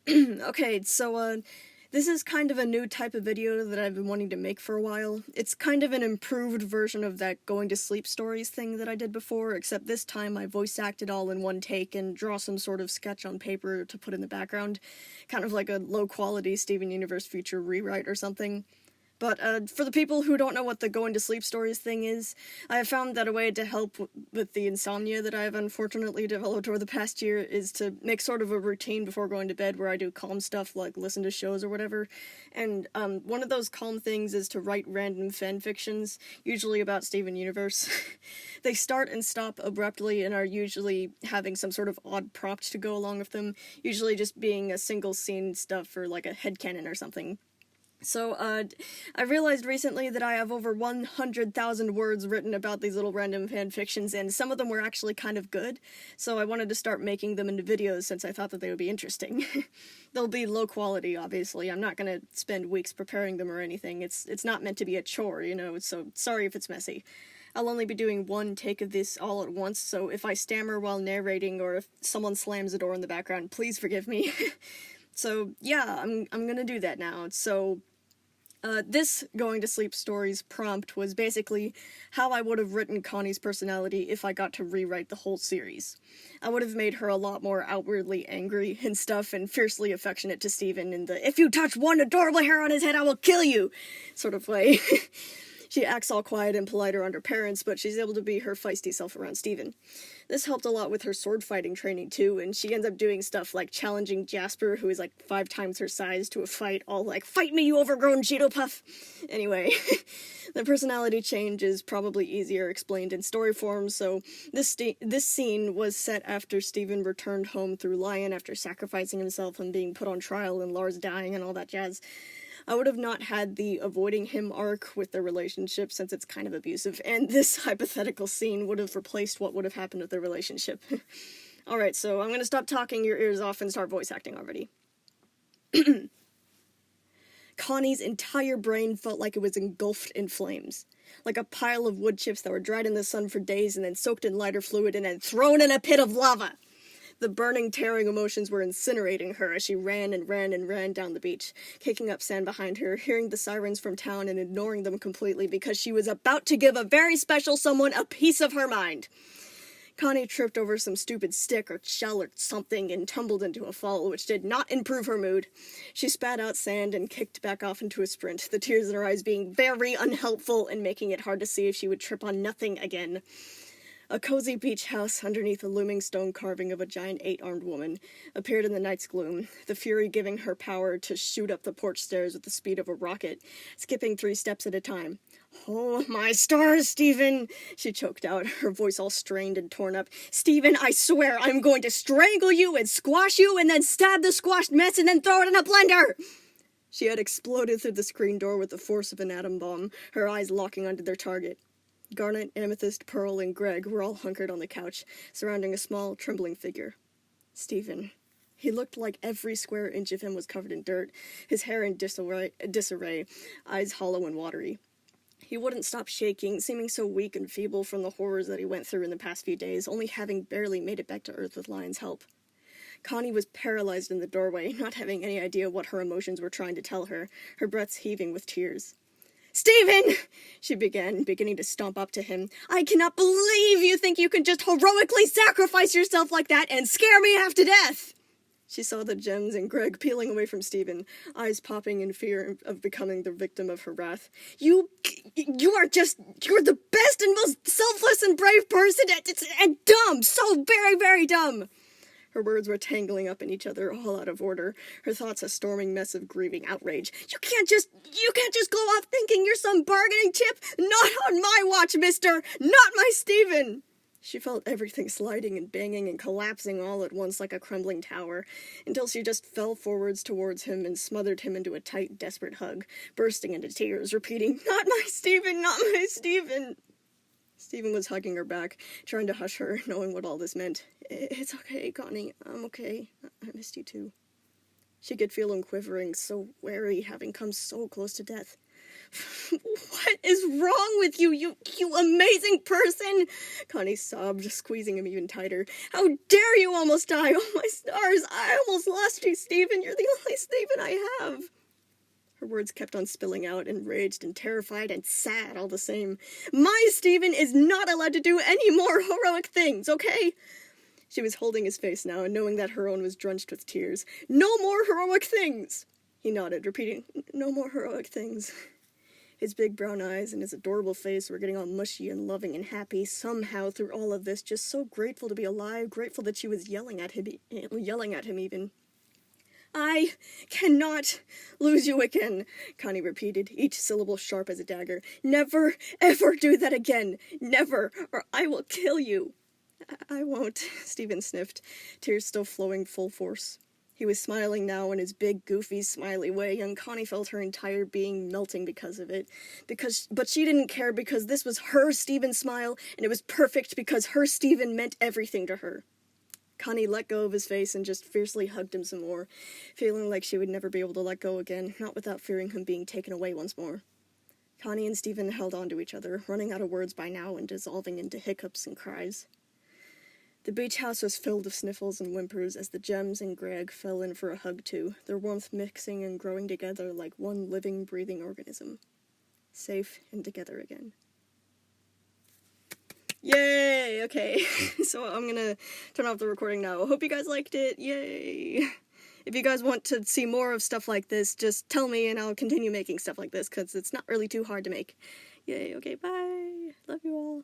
Okay, this is kind of a new type of video that I've been wanting to make for a while. It's kind of an improved version of that Going to Sleep Stories thing that I did before, except this time I voice act it all in one take and draw some sort of sketch on paper to put in the background. Kind of like a low-quality Steven Universe future rewrite or something. But for the people who don't know what the Going to Sleep Stories thing is, I have found that a way to help with the insomnia that I have unfortunately developed over the past year is to make sort of a routine before going to bed where I do calm stuff like listen to shows or whatever. And one of those calm things is to write random fan fictions, usually about Steven Universe. They start and stop abruptly and are usually having some sort of odd prompt to go along with them, usually just being a single scene stuff or like a headcanon or something. So, I realized recently that I have over 100,000 words written about these little random fan fictions, and some of them were actually kind of good, so I wanted to start making them into videos since I thought that they would be interesting. They'll be low quality, obviously. I'm not gonna spend weeks preparing them or anything. It's not meant to be a chore, so sorry if it's messy. I'll only be doing one take of this all at once, so if I stammer while narrating or if someone slams a door in the background, please forgive me. So, yeah, I'm gonna do that now. This Going to Sleep Stories prompt was basically how I would have written Connie's personality if I got to rewrite the whole series. I would have made her a lot more outwardly angry and stuff and fiercely affectionate to Steven in the "if you touch one adorable hair on his head, I will kill you" sort of way. She acts all quiet and polite around her parents, but she's able to be her feisty self around Steven. This helped a lot with her sword fighting training too, and she ends up doing stuff like challenging Jasper, who is like 5 times her size, to a fight, all like, "Fight me, you overgrown Cheeto Puff!" Anyway, the personality change is probably easier explained in story form, so this scene was set after Steven returned home through Lion after sacrificing himself and being put on trial and Lars dying and all that jazz. I would have not had the avoiding him arc with their relationship since it's kind of abusive, and this hypothetical scene would have replaced what would have happened with their relationship. Alright, so I'm gonna stop talking your ears off and start voice acting already. Connie's entire brain felt like it was engulfed in flames. Like a pile of wood chips that were dried in the sun for days and then soaked in lighter fluid and then thrown in a pit of lava. The burning, tearing emotions were incinerating her as she ran and ran and ran down the beach, kicking up sand behind her, hearing the sirens from town and ignoring them completely because she was about to give a very special someone a piece of her mind. Connie tripped over some stupid stick or shell or something and tumbled into a fall, which did not improve her mood. She spat out sand and kicked back off into a sprint, the tears in her eyes being very unhelpful and making it hard to see if she would trip on nothing again. A cozy beach house underneath a looming stone carving of a giant 8-armed woman appeared in the night's gloom, the fury giving her power to shoot up the porch stairs with the speed of a rocket, skipping 3 steps at a time. "Oh, my stars, Steven!" she choked out, her voice all strained and torn up. "Steven, I swear I'm going to strangle you and squash you and then stab the squashed mess and then throw it in a blender!" She had exploded through the screen door with the force of an atom bomb, her eyes locking onto their target. Garnet, Amethyst, Pearl, and Greg were all hunkered on the couch, surrounding a small, trembling figure. Steven. He looked like every square inch of him was covered in dirt, his hair in disarray, eyes hollow and watery. He wouldn't stop shaking, seeming so weak and feeble from the horrors that he went through in the past few days, only having barely made it back to Earth with Lion's help. Connie was paralyzed in the doorway, not having any idea what her emotions were trying to tell her, her breaths heaving with tears. "Steven!" she began, beginning to stomp up to him. "I cannot believe you think you can just heroically sacrifice yourself like that and scare me half to death!" She saw the gems and Greg peeling away from Steven, eyes popping in fear of becoming the victim of her wrath. You're the best and most selfless and brave person, and dumb, so very, very dumb." Her words were tangling up in each other, all out of order, her thoughts a storming mess of grieving outrage. You can't just go off thinking you're some bargaining chip! Not on my watch, mister! Not my Steven! She felt everything sliding and banging and collapsing all at once like a crumbling tower, until she just fell forwards towards him and smothered him into a tight, desperate hug, bursting into tears, repeating, "Not my Steven! Not my Steven!" Steven was hugging her back, trying to hush her, knowing what all this meant. "It's okay, Connie. I'm okay. I missed you too." She could feel him quivering, so wary, having come so close to death. What is wrong with you, you amazing person? Connie sobbed, squeezing him even tighter. How dare you almost die? Oh, my stars, I almost lost you, Stephen. You're the only Stephen I have. Her words kept on spilling out, enraged and terrified and sad all the same. My Stephen is not allowed to do any more heroic things, okay? She was holding his face now, and knowing that her own was drenched with tears. No more heroic things! He nodded, repeating, no more heroic things. His big brown eyes and his adorable face were getting all mushy and loving and happy, somehow through all of this, just so grateful to be alive, grateful that she was yelling at him even. I cannot lose you again, Connie repeated, each syllable sharp as a dagger. Never, ever do that again. Never, or I will kill you. I won't, Stephen sniffed, tears still flowing full force. He was smiling now in his big, goofy, smiley way, and Connie felt her entire being melting because of it. But she didn't care because this was her Stephen smile, and it was perfect because her Stephen meant everything to her. Connie let go of his face and just fiercely hugged him some more, feeling like she would never be able to let go again, not without fearing him being taken away once more. Connie and Stephen held on to each other, running out of words by now and dissolving into hiccups and cries. The beach house was filled with sniffles and whimpers as the Gems and Greg fell in for a hug too, their warmth mixing and growing together like one living, breathing organism. Safe and together again. Yay! Okay, so I'm gonna turn off the recording now. Hope you guys liked it. Yay! If you guys want to see more of stuff like this, just tell me and I'll continue making stuff like this, because it's not really too hard to make. Yay, okay, bye! Love you all.